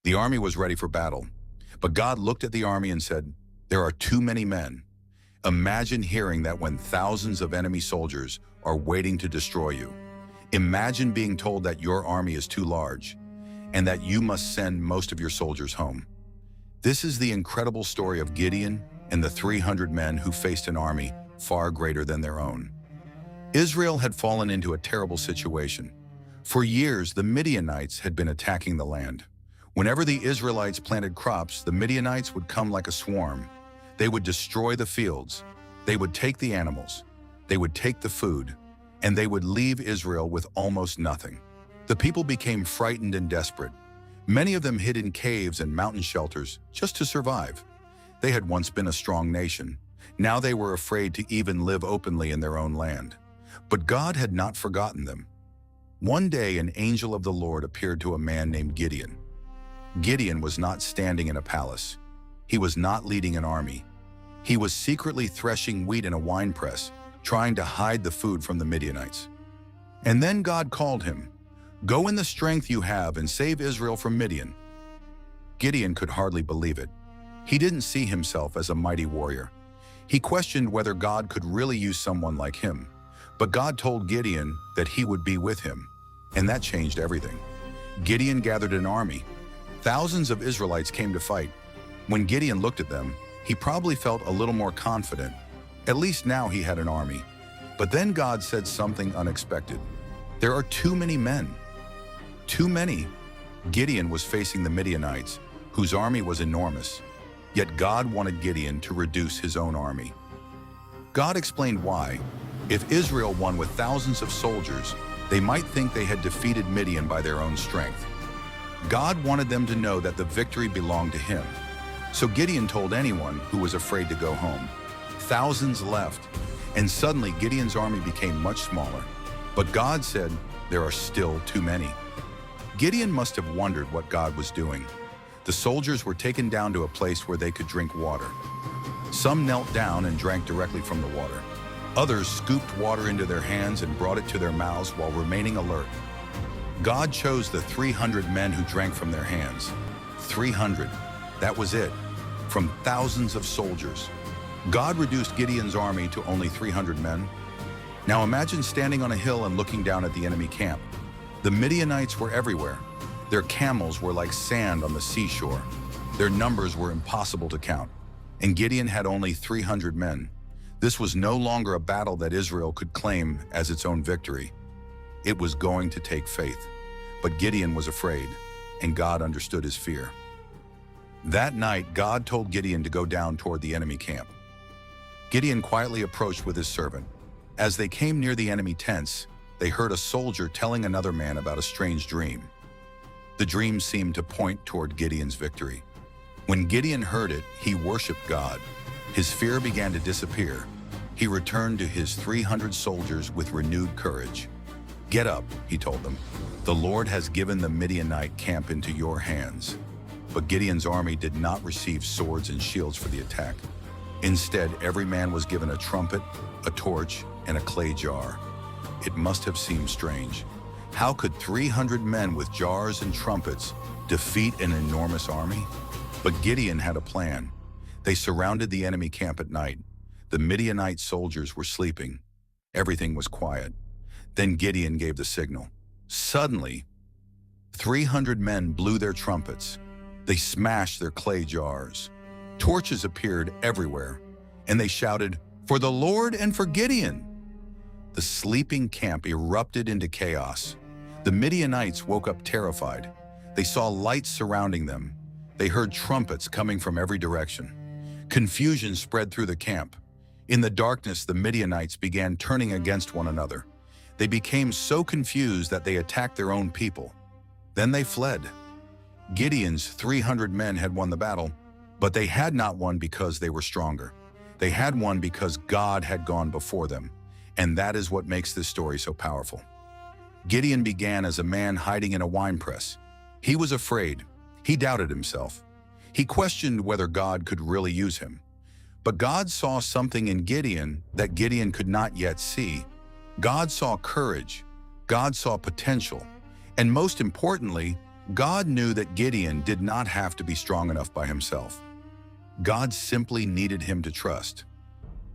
The army was ready for battle. But God looked at the army and said, "There are too many men." Imagine hearing that when thousands of enemy soldiers are waiting to destroy you. Imagine being told that your army is too large and that you must send most of your soldiers home. This is the incredible story of Gideon and the 300 men who faced an army far greater than their own. Israel had fallen into a terrible situation. For years, the Midianites had been attacking the land. Whenever the Israelites planted crops, the Midianites would come like a swarm. They would destroy the fields. They would take the animals. They would take the food. And they would leave Israel with almost nothing. The people became frightened and desperate. Many of them hid in caves and mountain shelters just to survive. They had once been a strong nation. Now they were afraid to even live openly in their own land. But God had not forgotten them. One day, an angel of the Lord appeared to a man named Gideon. Gideon was not standing in a palace. He was not leading an army. He was secretly threshing wheat in a winepress, trying to hide the food from the Midianites. And then God called him, "Go in the strength you have and save Israel from Midian." Gideon could hardly believe it. He didn't see himself as a mighty warrior. He questioned whether God could really use someone like him. But God told Gideon that he would be with him, and that changed everything. Gideon gathered an army. Thousands of Israelites came to fight. When Gideon looked at them, he probably felt a little more confident. At least now he had an army. But then God said something unexpected. "There are too many men." Too many. Gideon was facing the Midianites, whose army was enormous. Yet God wanted Gideon to reduce his own army. God explained why. If Israel won with thousands of soldiers, they might think they had defeated Midian by their own strength. God wanted them to know that the victory belonged to him. So Gideon told anyone who was afraid to go home. Thousands left, and suddenly Gideon's army became much smaller. But God said, "There are still too many." Gideon must have wondered what God was doing. The soldiers were taken down to a place where they could drink water. Some knelt down and drank directly from the water. Others scooped water into their hands and brought it to their mouths while remaining alert. God chose the 300 men who drank from their hands. 300. That was it. From thousands of soldiers. God reduced Gideon's army to only 300 men. Now imagine standing on a hill and looking down at the enemy camp. The Midianites were everywhere. Their camels were like sand on the seashore. Their numbers were impossible to count. And Gideon had only 300 men. This was no longer a battle that Israel could claim as its own victory. It was going to take faith. But Gideon was afraid, and God understood his fear. That night, God told Gideon to go down toward the enemy camp. Gideon quietly approached with his servant. As they came near the enemy tents, they heard a soldier telling another man about a strange dream. The dream seemed to point toward Gideon's victory. When Gideon heard it, he worshiped God. His fear began to disappear. He returned to his 300 soldiers with renewed courage. "Get up," he told them. "The Lord has given the Midianite camp into your hands." But Gideon's army did not receive swords and shields for the attack. Instead, every man was given a trumpet, a torch, and a clay jar. It must have seemed strange. How could 300 men with jars and trumpets defeat an enormous army? But Gideon had a plan. They surrounded the enemy camp at night. The Midianite soldiers were sleeping. Everything was quiet. Then Gideon gave the signal. Suddenly, 300 men blew their trumpets. They smashed their clay jars. Torches appeared everywhere, and they shouted, "For the Lord and for Gideon!" The sleeping camp erupted into chaos. The Midianites woke up terrified. They saw lights surrounding them. They heard trumpets coming from every direction. Confusion spread through the camp. In the darkness, the Midianites began turning against one another. They became so confused that they attacked their own people. Then they fled. Gideon's 300 men had won the battle, but they had not won because they were stronger. They had won because God had gone before them, and that is what makes this story so powerful. Gideon began as a man hiding in a winepress. He was afraid. He doubted himself. He questioned whether God could really use him. But God saw something in Gideon that Gideon could not yet see. God saw courage. God saw potential. And most importantly, God knew that Gideon did not have to be strong enough by himself. God simply needed him to trust.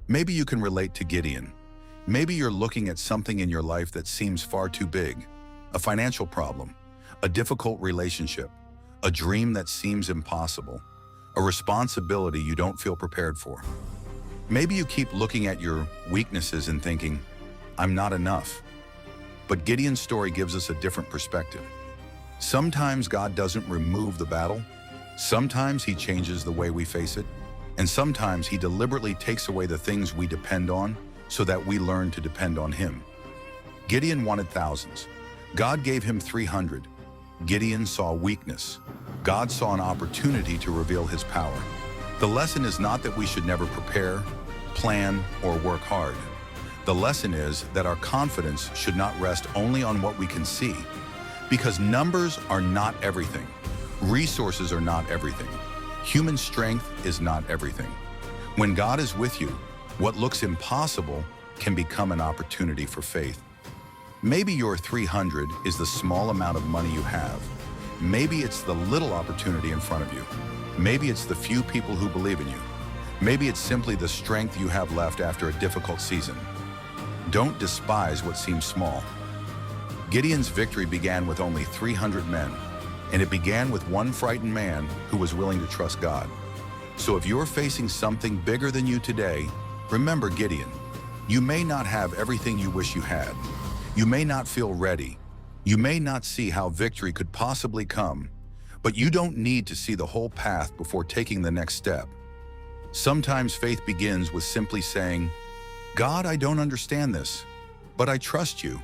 Maybe you can relate to Gideon. Maybe you're looking at something in your life that seems far too big, a financial problem, a difficult relationship, a dream that seems impossible, a responsibility you don't feel prepared for. Maybe you keep looking at your weaknesses and thinking, I'm not enough. But Gideon's story gives us a different perspective. Sometimes God doesn't remove the battle. Sometimes he changes the way we face it. And sometimes he deliberately takes away the things we depend on so that we learn to depend on him. Gideon wanted thousands. God gave him 300. Gideon saw weakness. God saw an opportunity to reveal his power. The lesson is not that we should never prepare, plan, or work hard. The lesson is that our confidence should not rest only on what we can see, because numbers are not everything. Resources are not everything. Human strength is not everything. When God is with you, what looks impossible can become an opportunity for faith. Maybe your 300 is the small amount of money you have. Maybe it's the little opportunity in front of you. Maybe it's the few people who believe in you. Maybe it's simply the strength you have left after a difficult season. Don't despise what seems small. Gideon's victory began with only 300 men, and it began with one frightened man who was willing to trust God. So if you're facing something bigger than you today, remember Gideon. You may not have everything you wish you had. You may not feel ready. You may not see how victory could possibly come, but you don't need to see the whole path before taking the next step. Sometimes faith begins with simply saying, God, I don't understand this, but I trust you,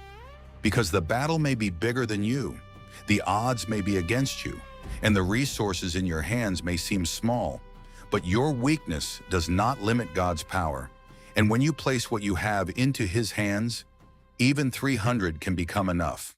because the battle may be bigger than you. The odds may be against you, and the resources in your hands may seem small, but your weakness does not limit God's power. And when you place what you have into his hands, even 300 can become enough.